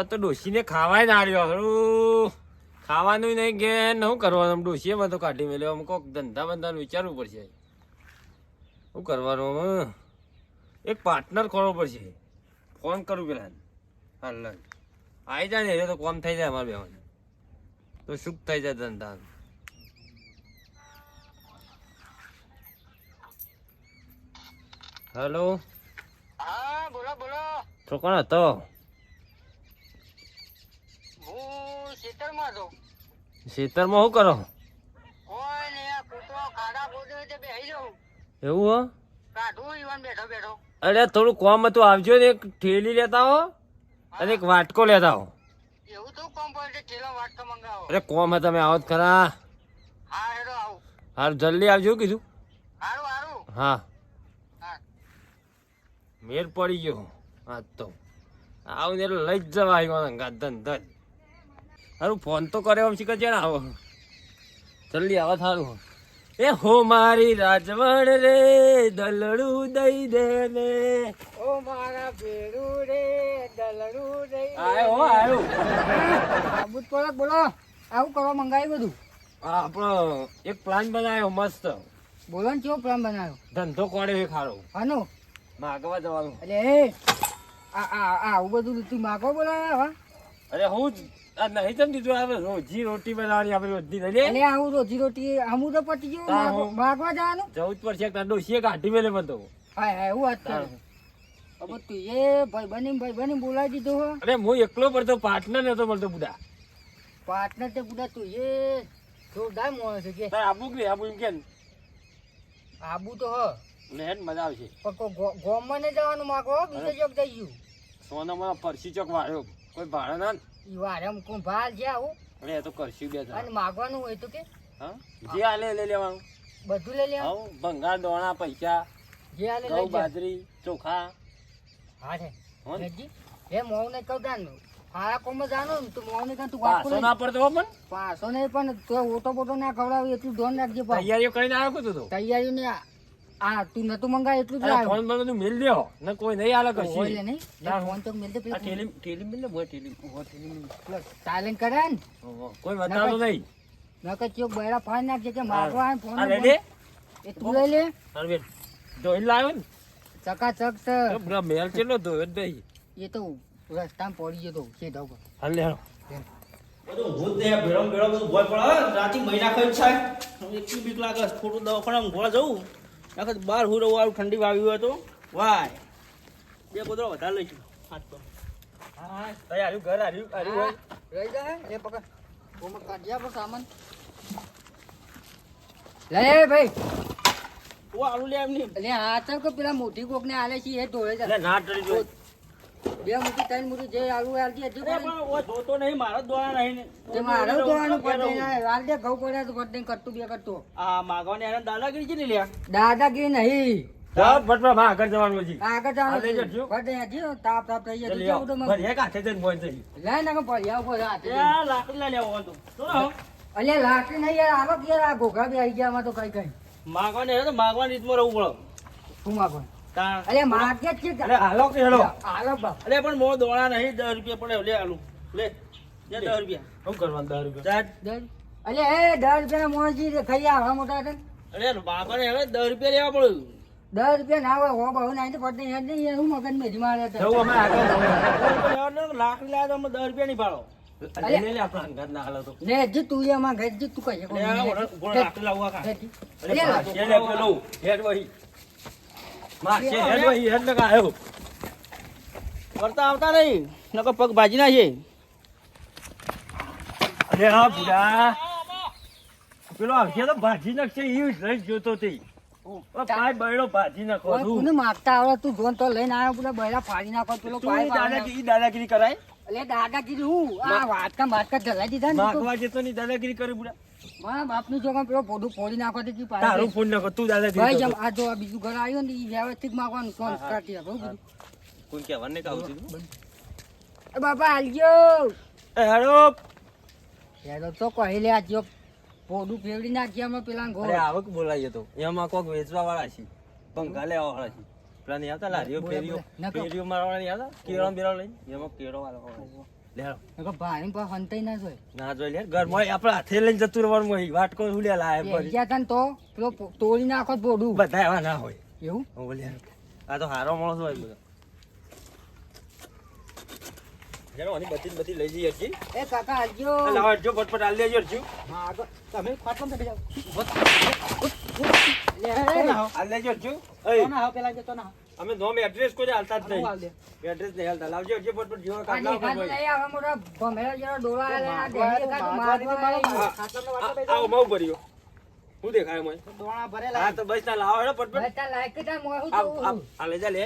તો ડોશીને ખાવાય ના આવ્યો ખાવાનું નહીં કે શું કરવાનું ડોશીએ માં તો કાઢી મેલ્યો અમુક ધંધા બંધાનું વિચારવું પડશે શું કરવાનું એક પાર્ટનર ખોલવો પડશે ફોન કરું પેલા હાલ આવી જાય ને તો કોમ થઈ જાય અમારે બેવાનું તો સુખ થઈ જાય ધંધા હેલો હા બોલો બોલો તો કોણ હતો હું ખેતરમાં છું ખેતરમાં શું કરો કોઈ ને આ કૂતરો ખાડા ખોદે તે બેહી જાઉં એવું હો કાઢું ઈવન બેઠો બેઠો અરે થોડું કોમ હતું આવજો ને એક ઠેલી લેતા હો અને એક વાટકો લેતા હો એવું તો કોમ પડે ઠેલો વાટકો મંગાવો અરે કોમ હે તમે આવો જ ખરા હા હેડો આવું હારું જલ્દી આવજો કીધું હારું હારું હા હા મેર પડી ગયો આજ તો આવું ને એટલે લઈ જ જવા આવ્યો ધન ધન હારું ફોન તો કરે આમ શીખે છે ને આવો જલ્દી આવો થારું એ હો મારી રાજવણ રે દલડું દઈ દે ને ઓ મારા ભેડું રે દલડું રે આયો હો આયો આબુત પડક બોલો આવું કરવા મંગાવ્યું બધું આપણો એક પ્લાન બનાવ્યો મસ્ત બોલો ને કેવો પ્લાન બનાવ્યો ધંધો કોડે ખારો આનો માગવા જવાનું એટલે આવું બધું તું માગો બોલાયા હા અરે હું જ આ નહીં તમ દીધું આવે રોજી રોટી બનાવવાની આપણે રોજી લઈ લે એટલે આવું રોજી રોટી આમું તો પતી ગયું માગવા જવાનું જવું જ પડશે તાર ડોશીએ કાઢી મેલે મને તો હા એવું વાત કરે હવે તું એ ભાઈ બની બોલાવી દીધો હો અરે હું એકલો પડતો પાર્ટનર નતો મળતો બુડા પાર્ટનર તે બુડા તું એ જોરદાર મોણ છે કે તાર આબુ કે આબુ એમ કે આબુ તો હ લેન મજા આવશે પણ ગોમમાં ને જવાનું માગો બીજે ચોક જઈ ગયું સોનામાં પરસી ચોક વાળ્યો કોઈ ભાડા ના ઈ વાર એમ કોણ ભાર જ્યાં આવું અરે એ તો કરશું બે અને માગવાનું હોય તો કે હા જે આલે લઈ લેવાનું બધું લઈ લેવાનું આવું ભંગાર દોણા પૈસા જે આલે ઘઉં લઈ જા બાજરી ચોખા હા છે હોન? હેજી એ મોવ ને કહું જાન હારા કોમમાં જાનો ને તું મોવ ને કહું તું વાત પાછો ના પડતો હો પણ પાછો નહીં પણ તો ઓટો બોટો ના ખવડાવી એટલું ધ્યાન રાખજે પણ તૈયારીઓ કરીને આવ્યો કતો તો તૈયારી ને આ તું નતું મંગાય એટલું જ અરે લાવ્યો ફોન પર બધું મેલ દ્યો ને કોઈ નહીં આલે હોય કશી લે નહીં ના, ફોન તો મેલ દે આ પેલું ઠેલી મિલ ને બોય ઠેલી મિલ સાયલેન્ટ કરે ને ઓહો, કોઈ બતાવતો નહીં નકર ચોક બૈરા ફાડ નાખજે કે માગવા આવે ફોન આ લે લે એ તું લઈ લે અરે બેન જોઈ લાવ્યો ને ચકાચક છે તો પેલા મેલ કેટલો ધોયો જ નહીં એ તો રસ્તામાં પડી ગયો તો સીધા ઉપર હાલ લે હાલો. બધું ભૂત દે ભેળો ભેળો બધું ભોય પડે રાતી મહિના ખર્ચ થાય એટલી બીક લાગે થોડું દવાખાના ઘોડા જવું આખા બાર હું રહું વાળું ઠંડી વાવી હોય તો વાય બે ગોદડા વધારે લઈશું હાથ તો હા તઈ આવ્યું ઘર આવ્યું હોય રહી જાય એ પકડ ઓમાં કાઢ્યા પર સામાન લે ભાઈ ઓ આલુ લે એમની એટલે આ તો કે પેલા મોટી કોક ને આલે છે એ ધોળે એટલે જાય ના ટળી જો બે મોટી ત્રણ મોટી જે આલુ આલતી હજી અરે પણ ઓ જોતો નહીં મારા જ દોડા નહીં ને તે મારો ધોવાનું પડે આલ દે ઘઉં પડે તો પડે કરતું બે કરતું આ માગવાને એને દાદાગીરી છે ને લ્યા દાદાગીરી નહીં હા બટવા માં આગળ જવાનું હજી આગળ આ લઈ જજો. જવાનું પડે હજી તાપ તાપ થઈ જાય જલ્દી આવો. તો ભલે એક હાથે જઈને બોલ જઈ લાય ના પડ્યા ઉપર હાથે ત્યાં લાકડી લઈ લેવો તો શું અલ્યા લાકડી નહીં યાર આવો કે આ ઘોઘા બી આવી ગયા માં તો કઈ કઈ માગવાને એને તો માગવાની રીતમાં રહેવું પડે શું માગો તા અલ્યા માગે જ છે અરે હાલો કે હેલો હાલો બાપ અરે પણ મો દોડા નહીં 10 રૂપિયા પડે લે આલુ લે 10 રૂપિયા શું કરવાનું 10 રૂપિયા ચાલ દર અલ્યા એ 10 રૂપિયા મોજી ખાઈ આવા મોટા હતા અરે માગવાને હવે 10 રૂપિયા લેવા પડે 10 રૂપિયા ના હોય હો બહુ નાઈ તો પડે યાર નહીં હું મગજ મેજી મારે જવું અમે આગળ લાકડી લાવે તો અમે 10 રૂપિયા નહીં પાડો લે લે આપણા અંગાત ના હાલો તો ને હજી તું એમાં ઘર જી તું કહે લે આ ગોળ લાકડી લાવવા કા અરે માશે લે પેલો હેડ વહી માશે હેડ વહી હેડ લગા આવ્યો કરતા આવતા નહીં નકો પગ ભાજી ના છે અરે હા બુડા પેલો આવશે તો ભાજી નાખશે એ લઈ જોતો તે પાય બૈડો ભાજી નાખો ઓય કોને માગતા આવડે તું જોન તો લઈને આવ્યો પેલા બૈરા ફાડી નાખો પેલો તું પાઇપ આવે. દાદાગીરી કરાય અલે દાદાગીરી હું આ વાટકા જલાઈ દીધા ને તું માગવા જતો ની દાદાગીરી કરે બુડા મારા બાપનું જો પેલો પોડું ફોડી નાખો તો જી તારું પાડે ફોન નાખો તું ભાઈ દાદાગીરી જેમ કરો. આ જો આ બીજું ઘર આવ્યું ને ઈ વ્યવસ્થિત માગવાનું કોણ કાઢી આપો બધું કોઈ કહેવાને કાવ છે એ બાપા હાલજો એ હેડો યાર તો કહી લે આ જો પોડું ફેવડી નાખી અમે પેલા ઘોર અરે આવક બોલાઈએ તો એમાં કોક વેચવા વાળા છે પંખા લેવા વાળા છે પેલા નહીં આવતા લારીઓ બોલે, ફેરીઓ બોલે. નકો. ફેરીઓ મારવાળા નહીં આવતા કેળો બેળો લઈને એમાં કેળો વાળા લે હાલો. નકર ભાઈને પર હંતાઈ ના જોય. ના જોઈ લે ઘરમાં આપણે હાથે લઈને જતું રહેવાનું હોય વાટકો હુલ્યા લાય બેસી ગયા તા ને તો પેલો તોડી નાખો જ બોડું. બધા એવા ના હોય એવું? ઓ લે આ તો હારો માણસ હોય બધા જરા ઓની બધી લઈ જઈએ જી એ કાકા આવજો. લાવ જો પટપટ આલ લેજો જો હા આગળ તમે ખાટલામાં બેસી જાઓ. લે આલ લેજો જો તો ના આવો પેલા જતો ના અમે નોમ એડ્રેસ કોઈ હાલતા જ આવો. નહીં એડ્રેસ નહીં હાલતા લાવજો જે પટપટ જીવો કાઢ આ લાવ દેખાતું નહીં, આવા મોટા ભમેલા જેવા ડોળા આલેલા, દેહી એકાદું મારવા આવી. આવો મઉ ભર્યો શું દેખાય મને ડોળા ભરેલા. હા તો બસ ના લાવો હેડો પટપટ બેટા લાયક તા મોય હું આ જોઉં. આ લઈ જા લે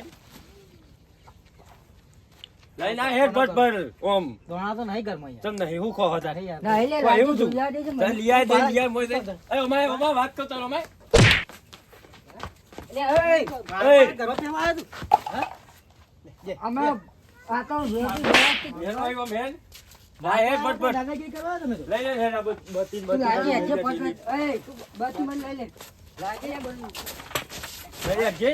લઈ ના હેડ પટપટ ઓમ ડોળા તો નહીં ઘરમાં યાર. તમ નહીં હું ખો હતા નહીં લે વાહ, એવું લાગી હતું? જોયા દેજે મને. ચાલ લિયા દે લિયા મોય દે એ અમાય વાત કરતો અમાય લે ઓય ઘરમાં કેવા આવ્યો તું? અમે આ તો રોટી વ્યવસ્થિત મેન આવ્યો મેન ભાઈ હેડ પટપટ દાદાગીરી કરવા આવ્યો તમે તો? લઈ લે હેડ આ બતી તું લાગી હજે બતી પટપટ. એય તું બસ મને લઈ લે. લાગી લે બધું. લઈ લે જે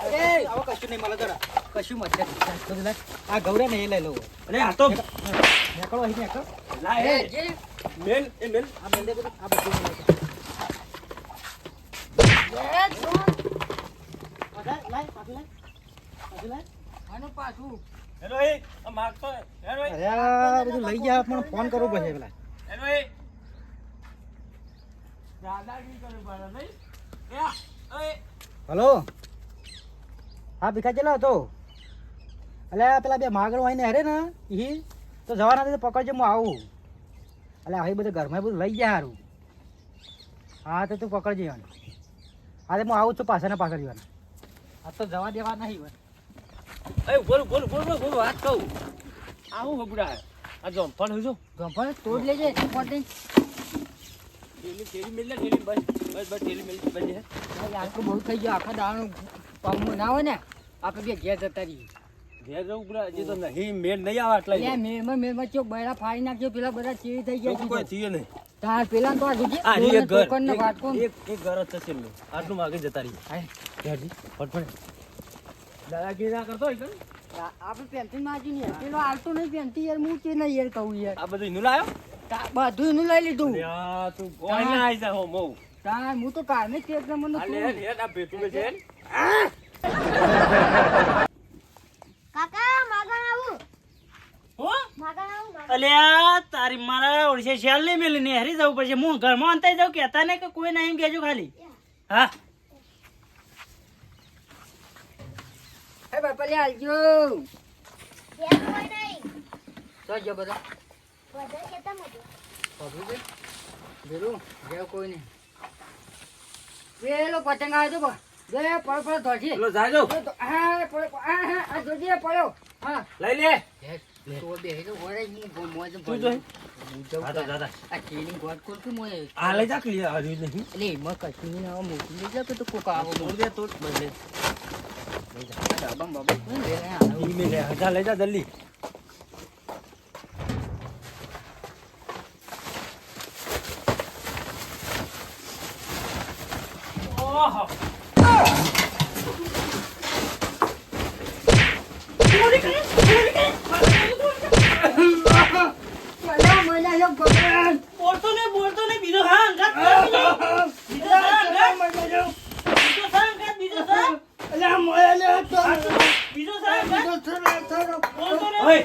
એ આવો કશું નહીં મળે જરા. કશું મત નથી. બધું લાય. આ ગૌરા ને એ લઈ લઉં. અરે આ તો નીકળો અહીં નીકળો. લા એ હેડ જે મેન એ મેન આ મેલ દે બધું. આ બધું મેલ દે. એ જોન. પાછા લાય, પાછું લાય. પાછું લાય. આનું પાછું. હેલો એ આ માગતો હેલો એ અરે આ બધું લઈ ગયા પણ ફોન કરવો પડશે પેલા. હેલો એ દાદાગીરી કરે બાળા નહીં એ ઓય હલો હા ભીખા ચેલો હતો અલ્યા પેલા બે માગણ હોય ને હરે ને ઈ તો જવાના હતા તો પકડજે હું આવું અલ્યા અહીં બધું ઘરમાં બધું લઈ ગયા સારું હા તો તું પકડજે યાર હા તો હું આવું છું પાછળ ને પાછળ જવાનું આ તો જવા દેવા નહીં એ બોલ વાત કહું આવું હબડા આ જો પણ જો ગંભણ તોડ લેજે પોટી. તેલી મિલ લે તેલી બસ તેલી મિલ બની આટલું બહુ થઈ ગયું. આખા દાવાનું પામું ના હોય ને આપણે બે ઘેર જતા રહીએ. ઘેર જવું બુડા જે તો નહીં મેળ નહીં આવે આટલા લે મેરમાં ચોક બૈરા ફાડી નાખ્યો. પેલા બધા ચીરી થઈ ગયા કોઈ છે. થયું નહીં તાર પેલા તો આ જોજે. આ રી એક ઘર ટોકનને વાટકો ને. એક ઘર જ થશે એમનું. આટલું માગે જતા રહી હાય. ઘેરજી ફટફટ દાદાગીરી ના કરતો હોય કે આપણે પેન્સિલ માજી ને પેલો આવતો નહીં પેન્સિલ યાર. હું કે નહીં યાર કહું યાર. આ બધું એનું લાયો બધું એનું લઈ લીધું. અલ્યા તું કોઈ ના આવી જા હો મો તાર હું તો કારને ચેક મને આ લે લે આ પેટુ બે છે કાકા માગણ આવું હો માગણ આવું અલ્યા તારી મારા ઓળશે શેલ નહીં મેલી ને હરી જવું પડશે હું ઘરમાં અંતાઈ જાઉં કહેતા ને કે કોઈ નહીં કહેજો ખાલી હા એ બાપા લે આવજો. કેમ કોઈ નહીં તો જો બધા બધા કેતા મત બાબુ બે બેલું જે કોઈ નહીં. પેલો પતંગ આવ્યો તો બે પડો ધોજી. ચલો જાજો હા પડો આ જોજે પડ્યો. હા લઈ લે તો બે તો હોય હું મોજ તું જોઈ હા તો દાદા આ કેલિંગ ગોટ કોલ કે મોય આ લઈ જા ક્લિયર આ રહ્યું નહીં એટલે એમાં કશું નહીં આવા મોકલી દેજો કે તો કોક આવો મોર દે તો બદલે બાબા બાબા કોઈ લે આવો. ઈ મે લે જા લઈ જા જલ્દી ઓહો પેલા મહિના જો ગોબરાન બોલતો નહીં બીજો હા અંગાત બીજો હા અંગાત બીજો હા અંગાત બીજો હા અલ્યા મોયા લે તો બીજો હા અંગાત થોડો બોલતો નહીં ઓય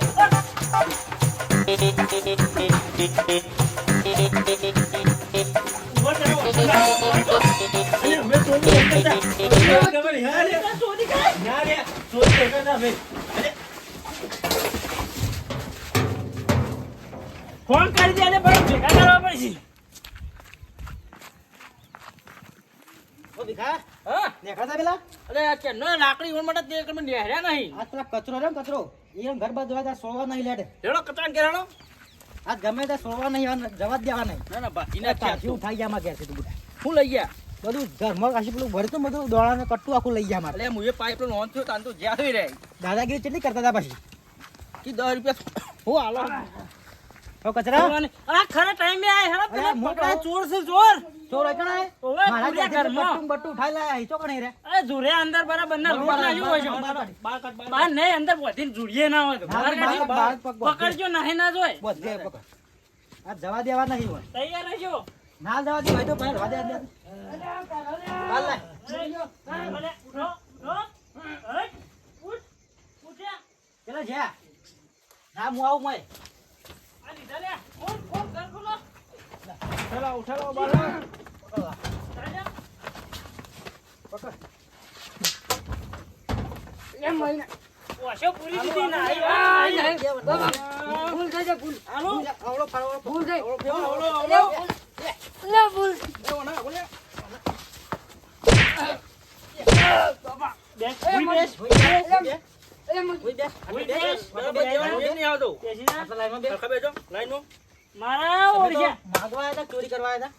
ફોન કરી દે બરાબર ભેગા કરવા પડશે ઓ ભીખા હા દેખાતા પેલા અરે આ કેનો લાકડી ઓર માટે તે કમે નેહર્યા નહીં આ પેલા કચરો રે કચરો એ ઘર બાદ જોવા સોવા નહીં લેડે હેડો કચરાન કેરાણો આ ગમે તે સોવા નહીં જવા જ દેવા નહીં ના ના બા ઇના તાજી ઉઠાઈ ગયા માં ગયા છે તું બધા હું લઈ ગયા બધું ઘરમાં કાશી પેલું ભરતું બધું દોડા ને કટ્ટું આખું લઈ ગયા મારે અલે મુએ પાઇપ નો ઓન થયો તાન તો જ્યાં થઈ રહે દાદાગીરી કેટલી કરતા હતા પછી કી 10 રૂપિયા હું હાલો ઓ કચરા આ ખરા ટાઈમે આય હે પેલા અરે, પકડા ચોર છે ચોર ચોર એકણા હે ઓવે મારા પૂરા ઘરમાં ઘરમાં બટ્ટુ ઉઠાઈ લાયા હી ચોકણે રે અરે જોરે અંદર બરાબર ના લૂટ ના જો હોય છે બાર નહીં અંદર બોધીને જુડીએ ના હોય તો બહાર કાઢી બહાર પગ પકડજો નહીં ના જોય બસ દે પકડ આ જવા દેવા નહીં હોય તૈયાર રહેજો ના જવા દે હોય તો ભાઈ રવા દે હાલ લે ઉઠો ઉઠ ઉઠ્યા પેલા છે ના હું આવું મય આ લીધા લે ફોન ઘર ખોલો ઉઠાલો બાલા ચાલ્યા પકડ એમ મહિના ઓશો પૂરી દીધી ના ભૂલ થઈ જાય ભૂલ આલો આવડો ફાળો ભૂલ થઈ બેસ બેસ મારા ઓળખ્યા માગવા આવ્યા તા ચોરી કરવા આવ્યા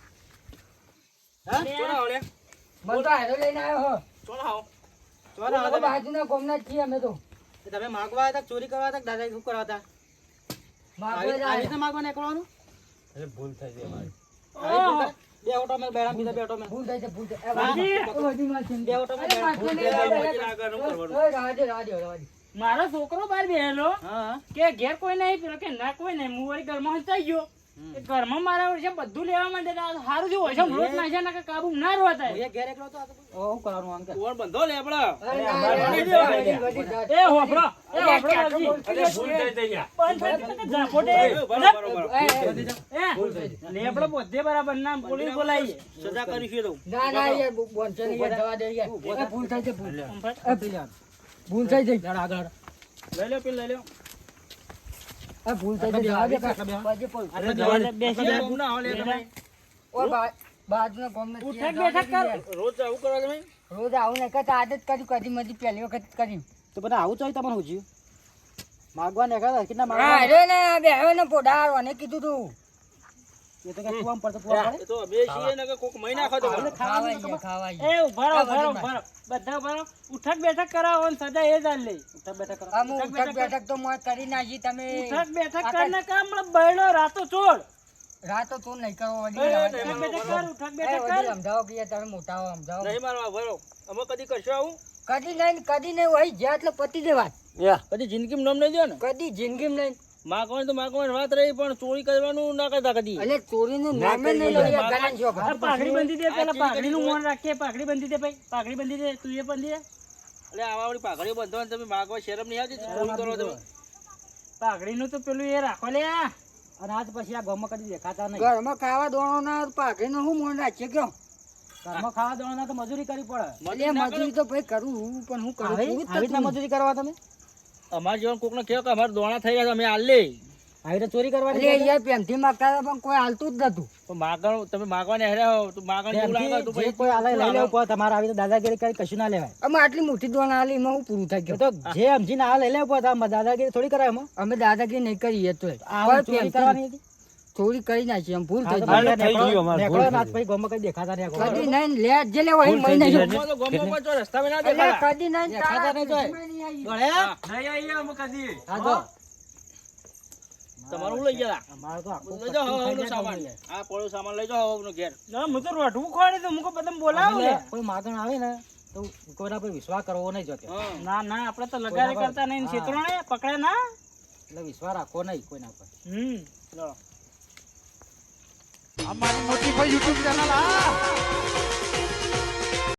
ચોરા મને તો હારો લઈને આવ્યો હો ચોરા ચોરા આવ્યા બાજુના કોમના જ છીએ અમે તો તમે માગવા આવ્યા તા ચોરી કરવા આવ્યા તા દાદા શું કરવા હતા આવી રીતે માગવા નીકળવાનું ભૂલ થઈ ગઈ મારી બે ઓટો મેં બેડા બીજા બે ઓટો મેં ભૂલ થઈ છે ભૂલ થઈ બે ઓટો મેં મારો છોકરો બહાર બેહેલો હા કે ઘેર કોઈ નહીં પેલો કે ના કોઈ નહીં હું વળી ઘરમાં હંચાઈ ગયો એ ઘરમાં મારા વર્ષે બધું લેવા માંડે સારું જેવું હોય છે રોજ નાખ્યા ના કાબુ ના રોતા એ ઘેર એકલો તો હું કરવાનું અંકલ ઓર બંધો લે આપડા એ હોફરો બાજી ભૂલ થઈ ગઈ બંધ ઝાપોટે લેબડો બધે બરાબર નામ પોલીસ બોલાવીએ સજા કરીશું તો ના ના યાર બોનચે ને યાર જવા દે યાર ભૂલ થઈ છે ભૂલ ભૂલ થઈ જઈ આગળ લઈ લો પેલ લઈ લો આ ભૂલ થઈ જઈ જવા દે બાજે પોલ બેસી ગુના હોલે તમે ઓ બાજુના ગામમાં ઉઠક બેઠક કર રોજ આવું કરો તમે રોજ આવું ને કત આદત કરી કદી મધી પહેલી વખત કરી તો બધા આવું ચાઈ તમને હું જીવ માગવા ને કર કેટલા માગવા અરે ને બે હવે ને પોડાર અને કીધું તું એ તો કે તું પડતો તું એ તો બે છીએ ને કે કોક મહિના ખાતો ખાવાય એ ઉભારો બધા ઉભારો ઉઠક બેઠક કરાવો ને સજા એ જ આલ લે ઉઠક બેઠક કરો આમ ઉઠક બેઠક તો મોય કરી નાખી તમે ઉઠક બેઠક કરને કામ બૈડો રાતો છોડ રાતો તું નહીં કરો ઉઠક બેઠક કર સમજાવો કે તમે મોટા હો સમજાવો નહીં મારવા ભરો અમે કદી કરશો આવું કદી નહીં હોય જ્યાં એટલે પતી દે વાત કદી જિંદગીમાં નામ નહીં દો ને કદી જિંદગીમાં નહીં માગવાની તો માગવાની વાત રહી પણ ચોરી કરવાનું ના કરતા કદી એટલે ચોરીનું નામે નહીં લઈ ગણાન જો પાઘડી બંધી દે પેલા પાઘડીનું મોન રાખીએ પાઘડી બંધી દે ભાઈ પાઘડી બંધી દે તું એ બંધી દે એટલે આવા વાળી પાઘડીઓ બંધવાની તમે માગવા શરમ નહીં આવતી ચોરી કરો તમે પાઘડીનું તો પેલું એ રાખો લે અને આજ પછી આ ગામમાં કદી દેખાતા નહીં ઘરમાં ખાવા દોણો ના પાઘડીનું શું મોન રાખીએ કયો ઘરમાં ખાવા દોણો ના તો મજૂરી કરવી પડે એટલે મજૂરી તો ભાઈ કરું પણ હું કરું આવી રીતના મજૂરી કરવા તમે અમારા જીવન કોક ને કહો કે અમારે દોણા થઈ ગયા અમે હાલ લે આવી રીતે ચોરી કરવાની એટલે યાર પેનથી માગતા પણ કોઈ હાલતું જ નતું પણ માગણ તમે માગવાને હેર્યા હો તો માગણ એવું લાગે તો જે કોઈ આલે લઈ લેવું પડે તમારે આવી દાદાગીરી કરી કશું ના લેવાય અમે આટલી મોટી દોણા આલી એમાં હું પૂરું થઈ ગયું તો જે સમજીને આ લઈ લેવું પડે અમે દાદાગીરી થોડી કરાય એમાં અમે દાદાગીરી નહીં કરીએ તો ચોરી કરવાની હતી ચોરી કરી નાખી એમ ભૂલ થઈ ગઈ પછી ગોમાં કઈ દેખાતા નહીં કદી નહીં લે જે લેવા અહીં મહિને તો ગોમો પાછો રસ્તા માં ના દેખાડા કદી નહીં દેખાતા નહીં જોય ગળ્યા નહીં આવીએ અમે કદી હા તો તમારું લઈ ગયા અમારો તો આખો લઈ જાઓ હવનો સામાન આ પડ્યો સામાન લઈ જાઓ હવનો ઘેર ના હું તો રોઢું ખોડે તો મુકો બદમ બોલાવો ને કોઈ માગણ આવે ને તો કોઈના પર વિશ્વાસ કરવો નહીં જોકે ના ના આપણે તો લગારે કરતા નહીં છેતરો ને પકડે ના એટલે વિશ્વાસ રાખવો નહીં કોઈના પર ચલો અમારી મોટી ભાઈ YouTube ચેનલ આ